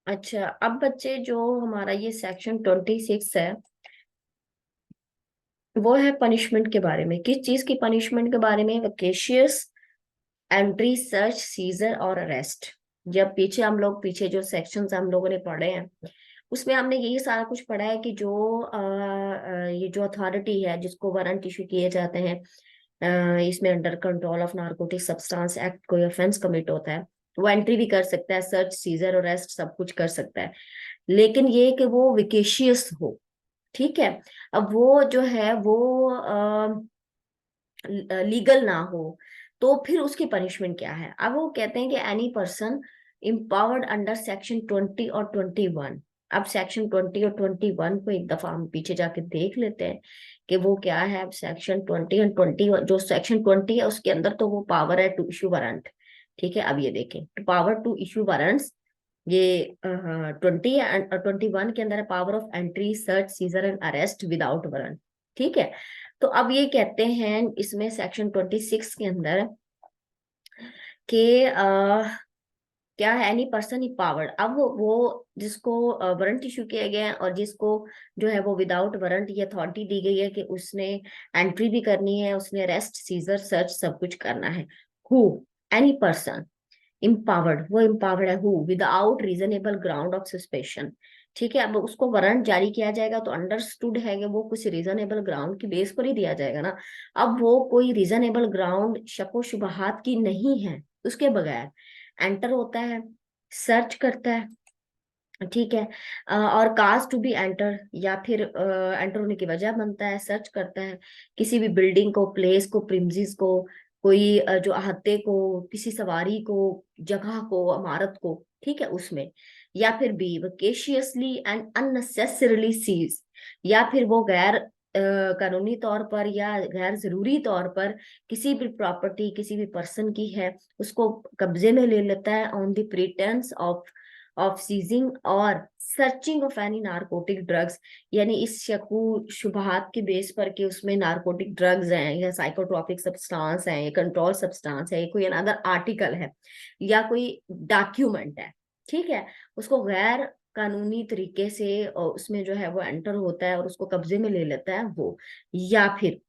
अच्छा, अब बच्चे जो हमारा ये सेक्शन 26 है, वो है पनिशमेंट के बारे में। किस चीज की पनिशमेंट के बारे में? वेकेशियस एंट्री, सर्च, सीजर और अरेस्ट। जब पीछे हम लोग, पीछे जो सेक्शंस हम लोगों ने पढ़े हैं, उसमें हमने यही सारा कुछ पढ़ा है कि जो ये जो अथॉरिटी है जिसको वारंट इशू किए जाते हैं, इसमें under control of narcotic substance act कोई ऑफेंस कमिट होता है, वो एंट्री भी कर सकता है, सर्च, सीजर और अरेस्ट सब कुछ कर सकता है। लेकिन ये कि वो विकेशियस हो। ठीक है। अब वो जो है वो लीगल ना हो, तो फिर उसकी पनिशमेंट क्या है? अब वो कहते हैं कि any person empowered under section 20 और 21। अब सेक्शन 20 और 21 को एक दफा हम पीछे जाके देख लेते हैं कि वो क्या है। अब सेक्शन 20 और 20, जो सेक्शन 20 है उसके अंदर तो वो पावर है टू इशू वारंट। ठीक है, अब ये देखें, तो पावर टू इशू वारंट्स, ये 20 एंड 21 के अंदर है power of entry, search, seizure and arrest without warrant. ठीक है। तो अब ये कहते हैं इसमें सेक्शन 26 के अंदर कि क्या है, एनी पर्सन ई पावर्ड। अब वो जिसको वारंट इशू किया गया है और जिसको जो है वो विदाउट वारंट ये अथॉरिटी दी गई है कि उसने एंट्री भी करनी है, उसने अरेस्ट, सीजर, सर्च सब कुछ करना है। हु, एनी पर्सन इम्पावर्ड, वो इम्पावर्ड है who without reasonable ground of suspicion. ठीक है। अब उसको वारंट जारी किया जाएगा तो अंडरस्टूड है कि वो कुछ रीजनेबल ग्राउंड की बेस पर ही दिया जाएगा ना। अब वो कोई रीजनेबल ग्राउंड शको शुबहात की नहीं है, उसके बगैर एंटर होता है, सर्च करता है। ठीक है। और काज टू बी एंटर, या फिर एंटर होने की वजह बनता है, सर्च करता है किसी भी बिल्डिंग को, प्लेस को, प्रिमिसेस को, कोई जो अहाते को, किसी सवारी को, जगह को, इमारत को। ठीक है, उसमें। या फिर बी वकेशियसली एंड अननेसेसरली सीज, या फिर वो गैर कानूनी तौर पर या गैर जरूरी तौर पर किसी भी प्रॉपर्टी, किसी भी पर्सन की है, उसको कब्जे में ले लेता है on the pretence of seizing और searching of any narcotic drugs. यानी इस शकु शुबहात के बेस पर कि उसमें नारकोटिक ड्रग्स हैं या साइकोट्रॉपिक सब्सटेंस है या कंट्रोल सब्सटेंस है या कोई अनदर आर्टिकल है या कोई डॉक्यूमेंट है। ठीक है। उसको गैर कानूनी तरीके से उसमें जो है वो एंटर होता है और उसको कब्जे में ले लेता है वो। या फिर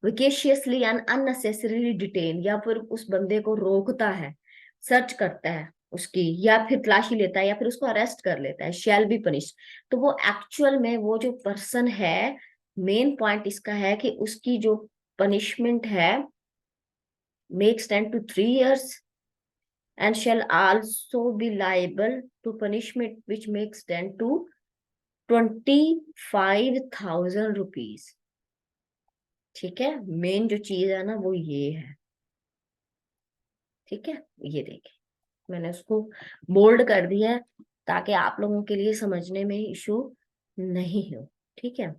विकेशियसली एंड अननेसेसरीली डिटेन, या फिर उस बंदे को रोकता है, सर्च करता है उसकी, या फिर तलाशी लेता है, या फिर उसको अरेस्ट कर लेता है, शैल बी पनिश। तो वो एक्चुअल में वो जो पर्सन है, मेन पॉइंट इसका है कि उसकी जो पनिशमेंट है may extend to 3 years and shall also be liable to punishment which may extend to 25,000 rupees. ठीक है, मेन जो चीज है ना वो ये है। ठीक है, ये देखिए, मैंने उसको बोल्ड कर दिया है ताकि आप लोगों के लिए समझने में इशू नहीं हो। ठीक है।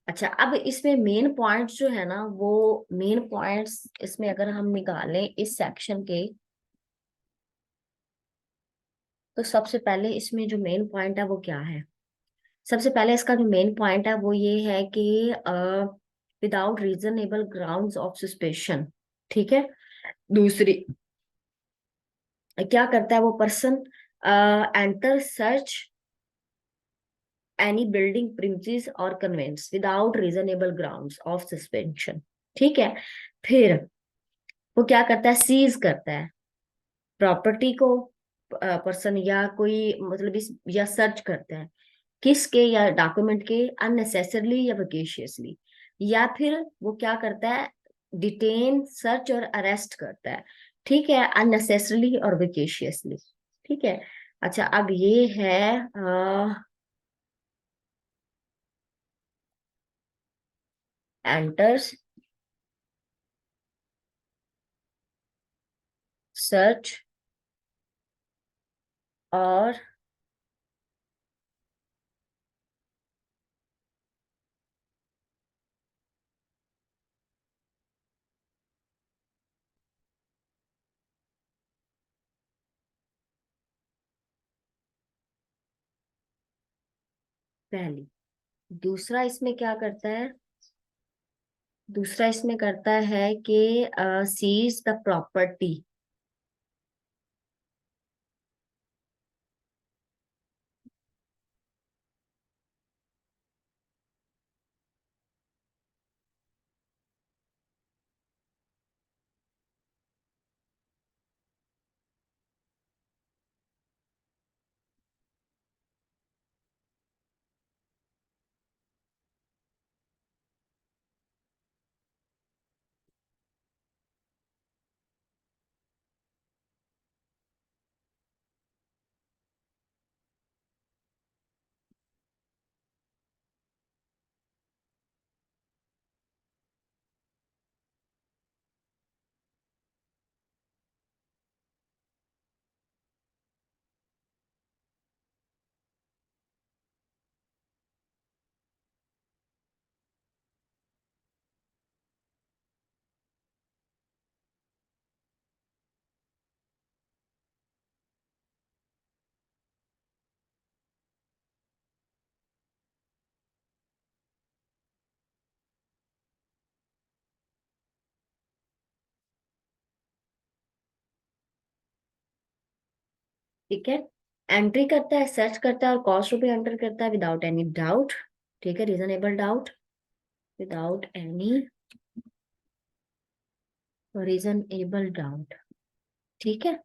अच्छा, अब इसमें मेन पॉइंट्स जो है ना, वो मेन पॉइंट्स इसमें अगर हम निकालें इस सेक्शन के, तो सबसे पहले इसमें जो मेन पॉइंट है वो क्या है? सबसे पहले इसका जो मेन पॉइंट है वो ये है कि without reasonable grounds of suspicion. ठीक है। दूसरी, क्या करता है वो person? Enter, search any building, premises और conveyance without reasonable grounds of suspension. ठीक है। फिर वो क्या करता है? सीज करता है प्रॉपर्टी को, पर्सन या कोई, मतलब इस, या सर्च करता है किसके, या डॉक्यूमेंट के, अननेसेसरली या वकेशियसली। या फिर वो क्या करता है? डिटेन, सर्च और अरेस्ट करता है। ठीक है, अननेसेसरली और वकेशियसली। ठीक है। अच्छा, अब ये है एंटर्स, सर्च और पहली। दूसरा इसमें क्या करता है? दूसरा इसमें करता है कि सीज द प्रॉपर्टी। ठीक है, एंट्री करता है, सर्च करता है और कॉस्ट रुपये एंटर करता है विदाउट एनी डाउट। ठीक है, reasonable doubt, without any reasonable doubt. ठीक है,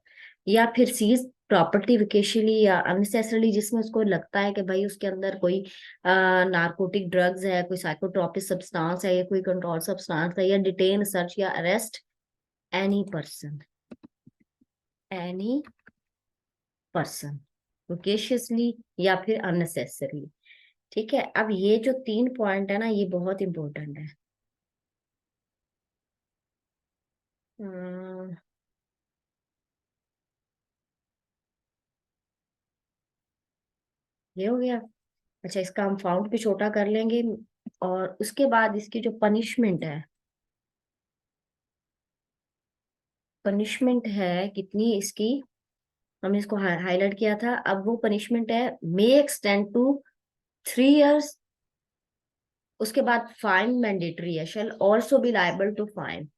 या फिर सीज प्रॉपर्टी विकेशली या अननेसेसरली, जिसमें उसको लगता है कि भाई उसके अंदर कोई नारकोटिक ड्रग्स है, कोई साइकोट्रोपिक सब्सटेंस है, या कोई कंट्रोल सब्सटेंस है, या डिटेन, सर्च या arrest any person, any person vexatiously या फिर अननेसेसरली। ठीक है, अब ये जो 3 पॉइंट है ना, ये बहुत इंपॉर्टेंट है। अम्म, ये हो गया। अच्छा, इसका हम फाउंड भी छोटा कर लेंगे, और उसके बाद इसकी जो पनिशमेंट है, पनिशमेंट है कितनी इसकी, हमने इसको हाईलाइट किया था। अब वो पनिशमेंट है मे एक्सटेंड टू 3 years। उसके बाद फाइन मैंडेटरी है, shall also be liable to fine.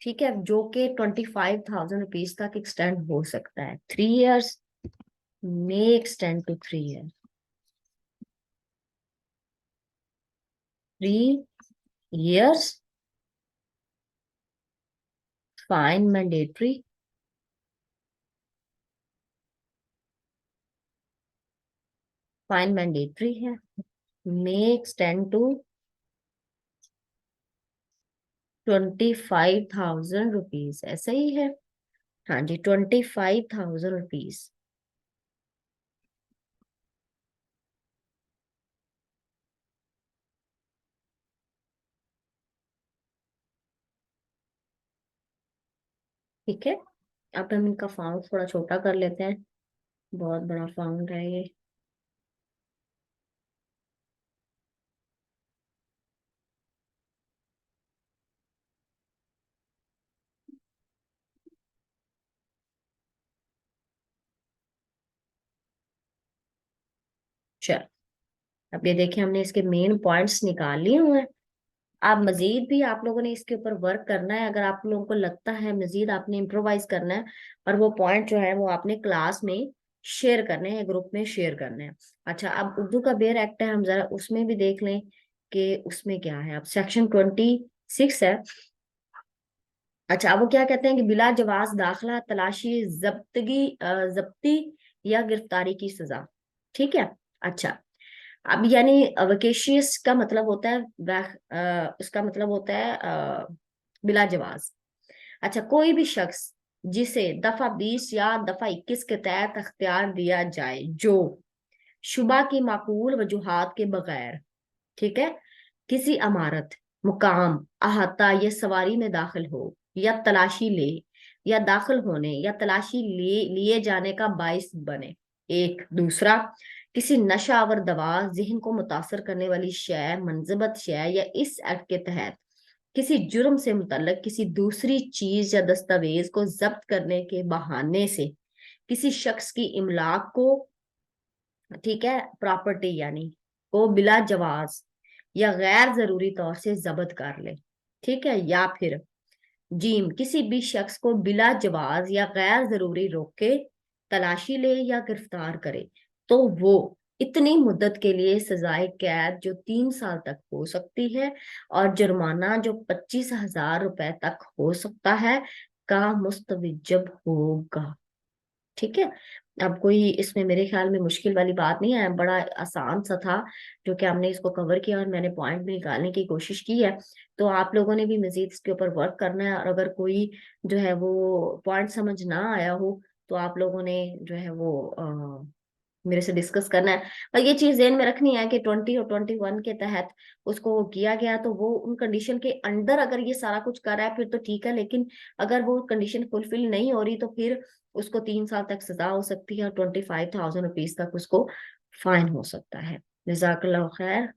ठीक है, जो कि 25,000 रुपीज तक एक्सटेंड हो सकता है। 3 years may extend to 3 years। 3 years fine mandatory, fine mandatory है, मे एक्सटेंड टू 25,000 रुपीज, ऐसा ही है। हाँ जी, 25,000 रुपीज। ठीक है, अब हम इनका फाउंड थोड़ा छोटा कर लेते हैं, बहुत बड़ा फाउंड है ये। चल, अब ये देखिए, हमने इसके मेन पॉइंट्स निकाल लिए हुए हैं। आप मजीद भी आप लोगों ने इसके ऊपर वर्क करना है, अगर आप लोगों को लगता है मजीद आपने इम्प्रोवाइज करना है, और वो पॉइंट जो है वो आपने क्लास में शेयर करने हैं, ग्रुप में शेयर करने हैं। अच्छा, अब उर्दू का बेयर एक्ट है, हम जरा उसमें भी देख लें कि उसमें क्या है। अब सेक्शन 26 है। अच्छा, अब वो क्या कहते हैं कि बिला जवाज दाखिला, तलाशी, जब्ती या गिरफ्तारी की सजा। ठीक है। अच्छा, अब यानी वकेशियस का मतलब होता है उसका मतलब होता है बिला जवाज। अच्छा, कोई भी शख्स जिसे दफा 20 या दफा 21 के तहत अख्तियार दिया जाए, जो शुबा की माकूल वजूहात के बगैर, ठीक है, किसी अमारत, मुकाम, अहाता या सवारी में दाखिल हो, या तलाशी ले, या दाखिल होने या तलाशी लिए जाने का बाइस बने। एक दूसरा, किसी नशा आवर दवा, जहन को मुतासर करने वाली शय, मंजबत शय, या इस एक्ट के तहत किसी जुर्म से मुतल्लक किसी दूसरी चीज या दस्तावेज को जब्त करने के बहाने से किसी शख्स की इमलाक को, ठीक है, प्रॉपर्टी यानी, को बिला जवाज या गैर जरूरी तौर से जब्त कर ले। ठीक है। या फिर जीम, किसी भी शख्स को बिला जवाज या गैर जरूरी रोके, तलाशी ले या गिरफ्तार करे तो वो इतनी मुद्दत के लिए सजाए कैद जो 3 साल तक हो सकती है और जुर्माना जो 25,000 रुपए तक हो सकता है का मुस्तवजब होगा। ठीक है। अब कोई इसमें मेरे ख्याल में मुश्किल वाली बात नहीं है, बड़ा आसान सा था जो कि हमने इसको कवर किया और मैंने पॉइंट भी निकालने की कोशिश की है। तो आप लोगों ने भी मजीद इसके ऊपर वर्क करना है, और अगर कोई जो है वो पॉइंट समझ ना आया हो तो आप लोगों ने जो है वो मेरे से डिस्कस करना है। और ये चीज ध्यान में रखनी है कि 20 और 21 के तहत उसको वो किया गया, तो वो उन कंडीशन के अंडर अगर ये सारा कुछ कर रहा है फिर तो ठीक है, लेकिन अगर वो कंडीशन फुलफिल नहीं हो रही तो फिर उसको 3 साल तक सजा हो सकती है और 25,000 रुपीज तक उसको फाइन हो सकता है। जज़ाकल्लाह खैर।